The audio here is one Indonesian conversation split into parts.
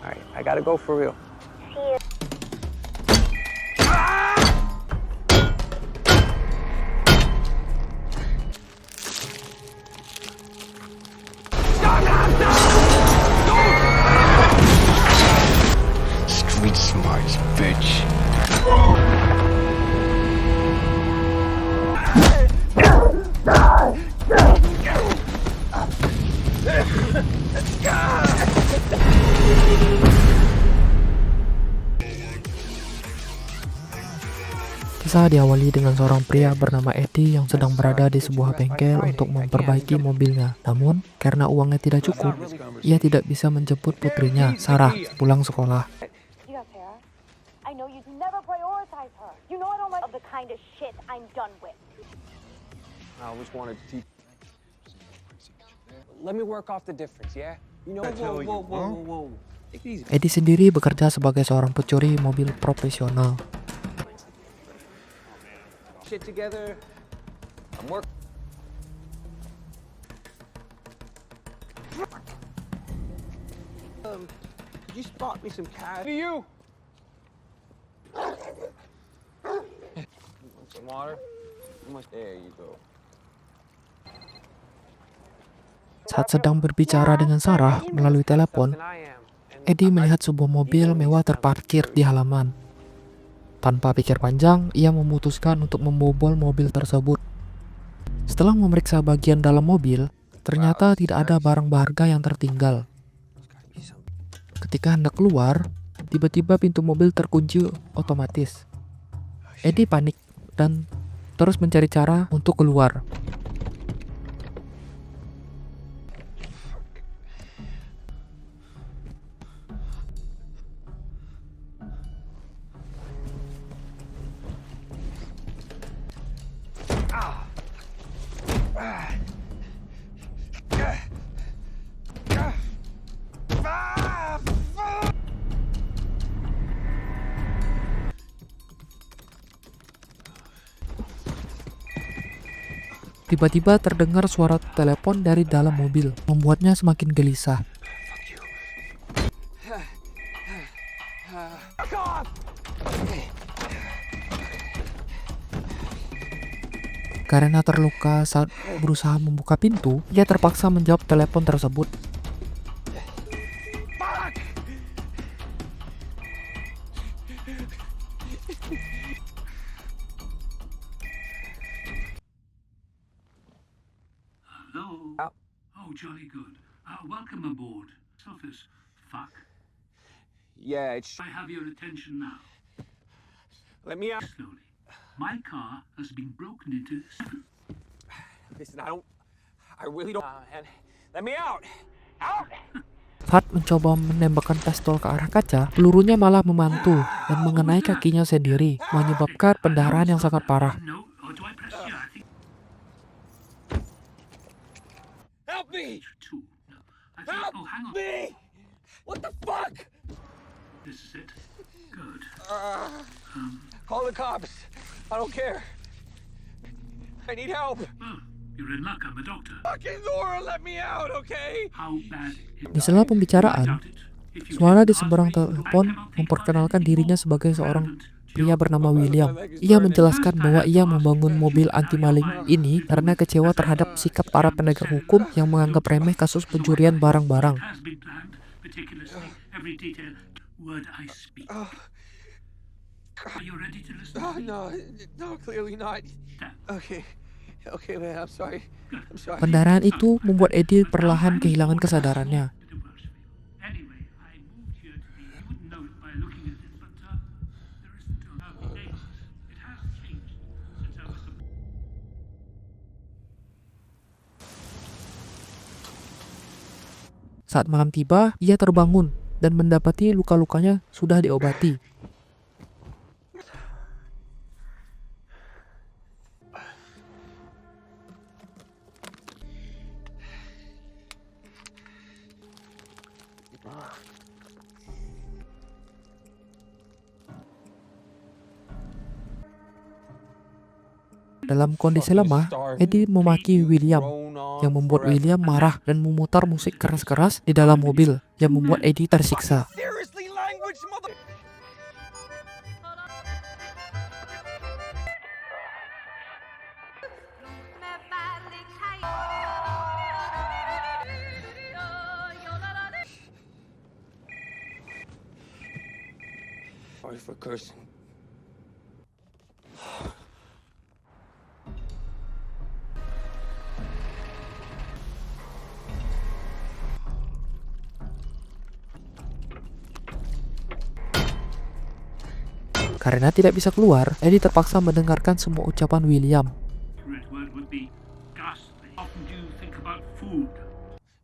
All right, I gotta go for real. Street smarts, bitch. Kisah diawali dengan seorang pria bernama Eddie yang sedang berada di sebuah bengkel untuk memperbaiki mobilnya. Namun, karena uangnya tidak cukup, ia tidak bisa menjemput putrinya, Sarah, pulang sekolah. Yeah, Sarah. I know you'd never prioritize her. You know I don't like the kind of shit I'm done with. I always wanted to teach. Let me work off the difference, yeah? You know, whoa. Take it easy. Eddie sendiri bekerja sebagai seorang pencuri mobil profesional. Shit together. I'm working. Could you spot me some cash? To you. Want some water? There you go. Saat sedang berbicara dengan Sarah melalui telepon, Eddie melihat sebuah mobil mewah terparkir di halaman. Tanpa pikir panjang, ia memutuskan untuk membobol mobil tersebut. Setelah memeriksa bagian dalam mobil, ternyata tidak ada barang berharga yang tertinggal. Ketika hendak keluar, tiba-tiba pintu mobil terkunci otomatis. Eddie panik dan terus mencari cara untuk keluar. Tiba-tiba terdengar suara telepon dari dalam mobil, membuatnya semakin gelisah. Karena terluka saat berusaha membuka pintu, ia terpaksa menjawab telepon tersebut. Hello? Oh, jolly good. Welcome aboard. Selfish fuck. Yeah, it's. I have your attention now. Let me out. Slowly. My car has been broken into. Listen, I really don't. Man, let me out. Out. Saat mencoba menembakkan pistol ke arah kaca, pelurunya malah memantul dan mengenai kakinya sendiri, menyebabkan pendarahan yang sangat parah. No, or do I press you? I think Help me! two. No. I think. Help Oh, hang on. me! What the fuck? This is it. Good. Call the cops. I don't care. I need help. Well, you're in luck. I'm a doctor. Fucking Laura, let me out, okay? How bad? Di sela pembicaraan, Doubt it. If you suara di didn't seberang ask me, I telepon cannot think memperkenalkan of dirinya anything sebagai more seorang relevant to pria your bernama William. Ia menjelaskan bahwa ia membangun mobil anti-maling ini karena kecewa terhadap sikap para penegak hukum yang menganggap remeh kasus pencurian barang-barang. It has been planned, meticulously, every detail, word I speak. Are you ready to listen to me? No, clearly not. Damn. Okay, man, I'm sorry. I'm sorry. Pendarahan itu membuat Eddie perlahan kehilangan kesadarannya. It works for you. Anyway, I moved here to be. You wouldn't know it by looking at it, but there isn't a name. It has changed since I was a Saat malam tiba, ia terbangun dan mendapati luka-lukanya sudah diobati. Dalam kondisi lemah, Eddie memaki William, yang membuat William marah dan memutar musik keras-keras di dalam mobil yang membuat Eddie tersiksa. Seriously, language, mother. Sorry for cursing. Karena tidak bisa keluar, Eddie terpaksa mendengarkan semua ucapan William. Red word would be ghastly. Often do you think about food?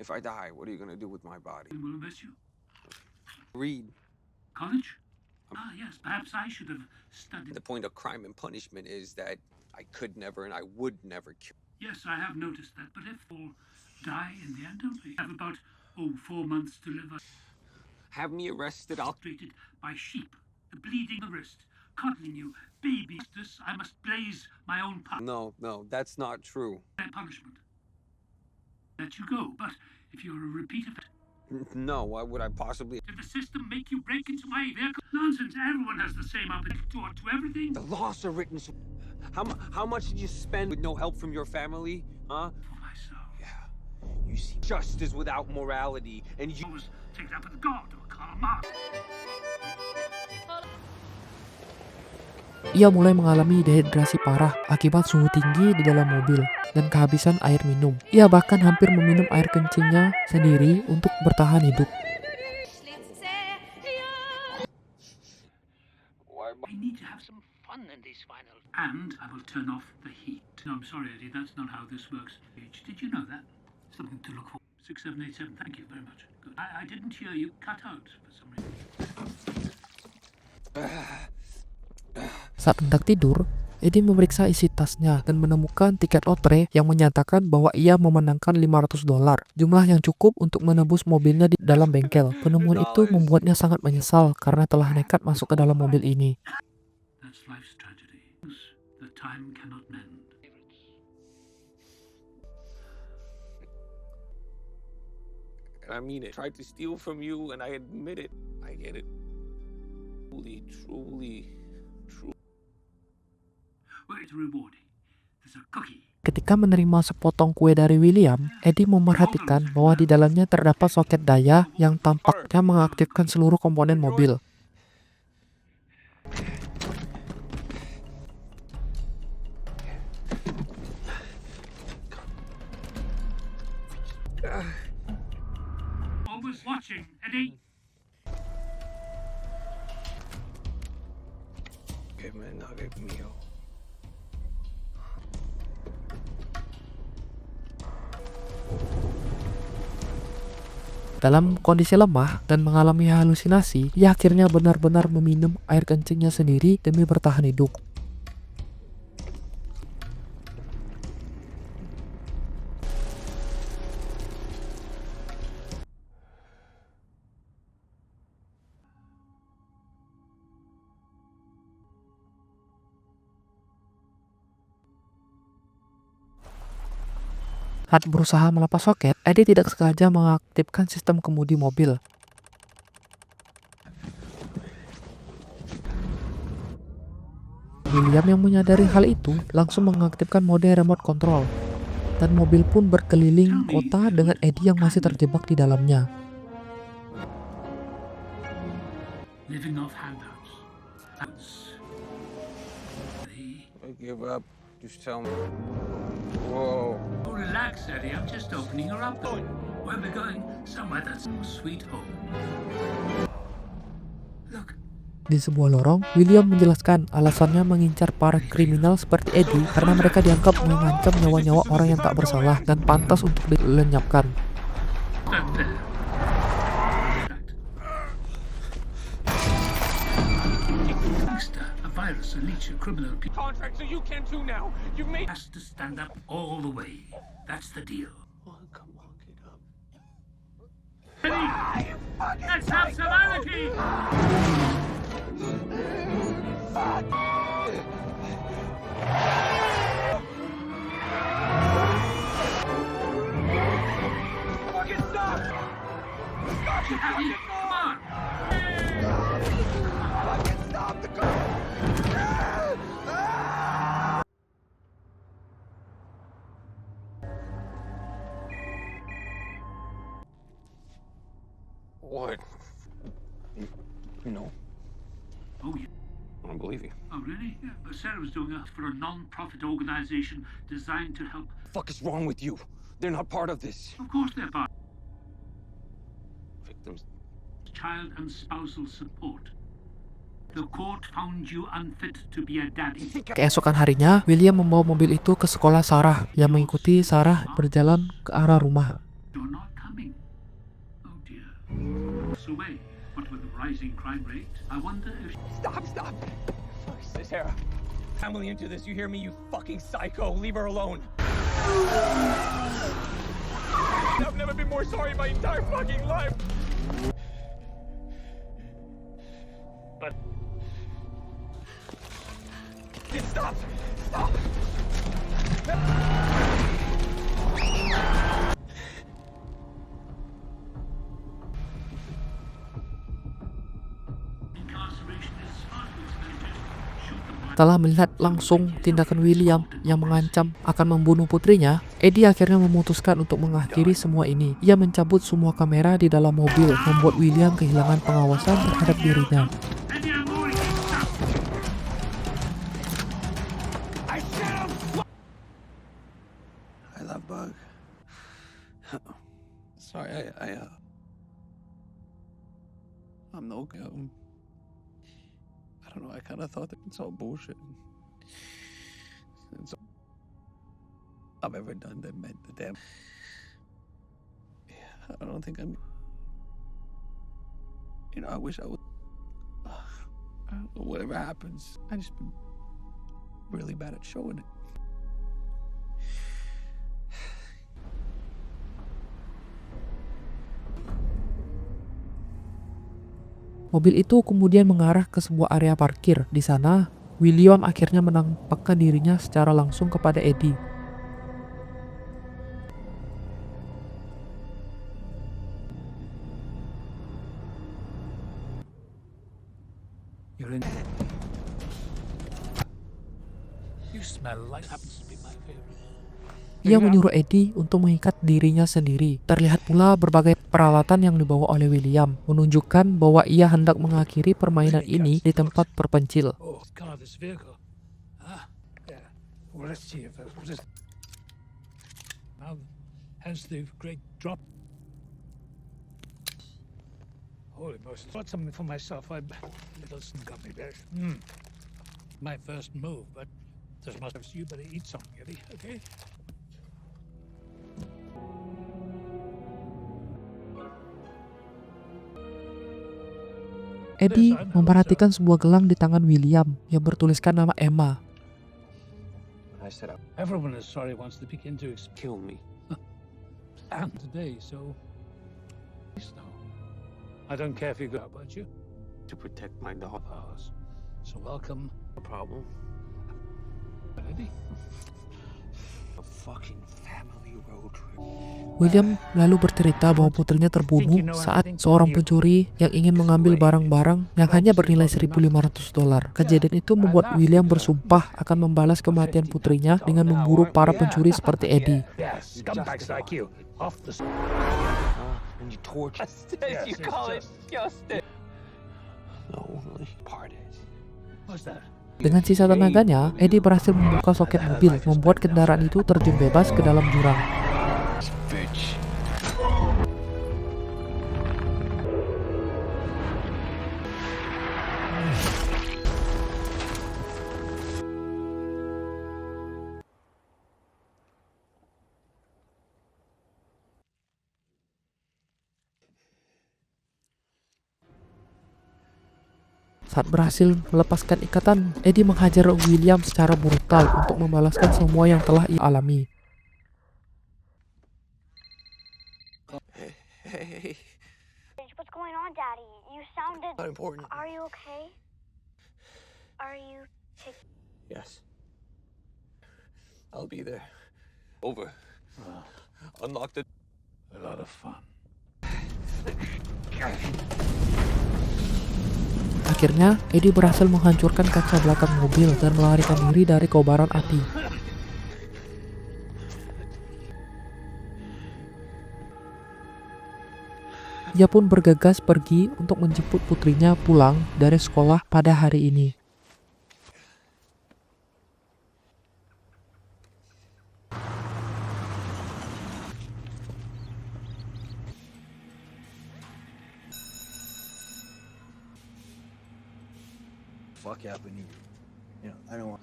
If I die, what are you gonna do with my body? It will miss you. Read. College? Ah, yes. Perhaps I should have studied. The point of crime and punishment is that I could never and I would never kill. Yes, I have noticed that. But if all die in the end, don't we? Have about 4 months to live. Have me arrested, I'll... Treated by sheep, the bleeding the wrist, coddling you, baby. This I must blaze my own path. No, that's not true. Their punishment. Let you go. But if you're a repeat of it, No, why would I possibly... did the system make you break into my vehicle? Nonsense. Everyone has the same opportunity to everything. The laws are written so... How much did you spend with no help from your family? Huh? For myself. Yeah. You see, justice without morality, and I you... was taken up with God or Karl Marx. Ia mulai mengalami dehidrasi parah akibat suhu tinggi di dalam mobil dan kehabisan air minum. Ia bahkan hampir meminum air kencingnya sendiri untuk bertahan hidup. We need to have some fun in these finals. And I will turn off the heat. No, I'm sorry, Eddie, that's not how this works. Did you know that? Something to look for. 6787, thank you very much. Good. I didn't hear you cut out for some reason. Saat hendak tidur, Eddie memeriksa isi tasnya dan menemukan tiket lotre yang menyatakan bahwa ia memenangkan $500, jumlah yang cukup untuk menebus mobilnya di dalam bengkel. Penemuan itu membuatnya sangat menyesal karena telah nekat masuk ke dalam mobil ini. That's life's tragedy. The time cannot mend. I mean it. Tried to steal from you, and I admit it. I get it. Truly. Well, it's rewarding. There's a cookie. Ketika menerima sepotong kue dari William, Eddie memerhatikan bahwa di dalamnya terdapat soket daya yang tampaknya mengaktifkan seluruh komponen mobil. Always watching, Eddie. Give me a nugget meal. Dalam kondisi lemah dan mengalami halusinasi, ia akhirnya benar-benar meminum air kencingnya sendiri demi bertahan hidup. Saat berusaha melepas soket, Eddie tidak sengaja mengaktifkan sistem kemudi mobil. William yang menyadari hal itu langsung mengaktifkan mode remote control, dan mobil pun berkeliling kota dengan Eddie yang masih terjebak di dalamnya. Living off handouts. I give up. Just tell me. Whoa. Oh, relax, Eddie. I'm just opening her up. Where we're going? Somewhere that's sweet home. Look. Di sebuah lorong, William menjelaskan alasannya mengincar para kriminal seperti Eddie karena mereka dianggap mengancam nyawa-nyawa orang yang tak bersalah dan pantas untuk dilenyapkan. Back there. Gangster, a virus, a leech, a criminal. Contract, so you can too now. You made... Has to stand up all the way. That's the deal. Oh, come on, get up. Eddie, let's have some anarchy. Fucking stop! Stop you, Harry. Come on. Fucking stop the car! What? No, Oh, yeah. I don't believe you. Oh, really? Yeah. But Sarah was doing that for a non-profit organisation designed to help. Fuck is wrong with you? They're not part of this. Of course they're part. Victims. Child and spousal support. The court found you unfit to be a daddy. Keesokan harinya, William membawa mobil itu ke sekolah Sarah yang mengikuti Sarah berjalan ke arah rumah. You're not coming. Oh dear. So wait, what with the rising crime rate? I wonder if. Stop! Fuck, Sarah. Family into this, you hear me, you fucking psycho. Leave her alone. I've never been more sorry in my entire fucking life. But... Stop! Incarceration is far too expensive. Shoot the boy. Setelah melihat langsung tindakan William yang mengancam akan membunuh putrinya, Eddie akhirnya memutuskan untuk mengakhiri semua ini. Ia mencabut semua kamera di dalam mobil, membuat William kehilangan pengawasan terhadap dirinya. Eddie, I'm worried. Stop. I love Bug. Sorry, I'm no guy. I don't know, I kind of thought that it's all bullshit. It's all I've ever done that meant the damn. Yeah, I don't think I'm. You know, I wish I would. I don't know, whatever happens, I just been really bad at showing it. Mobil itu kemudian mengarah ke sebuah area parkir. Di sana, William akhirnya menampakkan dirinya secara langsung kepada Eddie. You're in. You smell like happens to be my favorite. Ia menyuruh Eddie untuk mengikat dirinya sendiri. Terlihat pula berbagai peralatan yang dibawa oleh William, menunjukkan bahwa ia hendak mengakhiri permainan ini di tempat terpencil. Oh, car, this vehicle. Ah, yeah. Well, let's see if this. Now, hence the great drop. Holy Moses! Got something for myself. Middleton got me there. My first move, but there's much. You better eat something, Eddie. Okay. Eddie memperhatikan sebuah gelang di tangan William yang bertuliskan nama Emma. I said, Everyone is sorry once they begin to kill me. and today, so. No. I don't care if you go, won't you? To protect my dog. Ours. So welcome, No problem. Eddie. A fucking family road trip. William lalu bercerita bahwa putrinya terbunuh saat seorang pencuri yang ingin mengambil barang-barang yang hanya bernilai $1.500. Kejadian itu membuat William bersumpah akan membalas kematian putrinya dengan memburu para pencuri seperti Eddie. Yes, scumbags like you. Off the. And you torture. Yes, you call it justice. The only part is. What's that? Dengan sisa tenaganya, Eddie berhasil membuka soket mobil, membuat kendaraan itu terjun bebas ke dalam jurang. Bitch. Saat berhasil melepaskan ikatan, Eddie menghajar William secara brutal untuk membalaskan semua yang telah ia alami. Hey, What's going on, Daddy? You sounded... not important. Are you okay? Are you... Yes. I'll be there. Over. Unlock the. A lot of fun. Akhirnya, Eddie berhasil menghancurkan kaca belakang mobil dan melarikan diri dari kobaran api. Ia pun bergegas pergi untuk menjemput putrinya pulang dari sekolah pada hari ini. Fuck happened to you? You know, I don't want.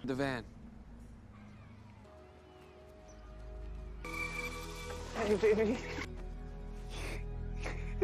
The van. Hey, baby.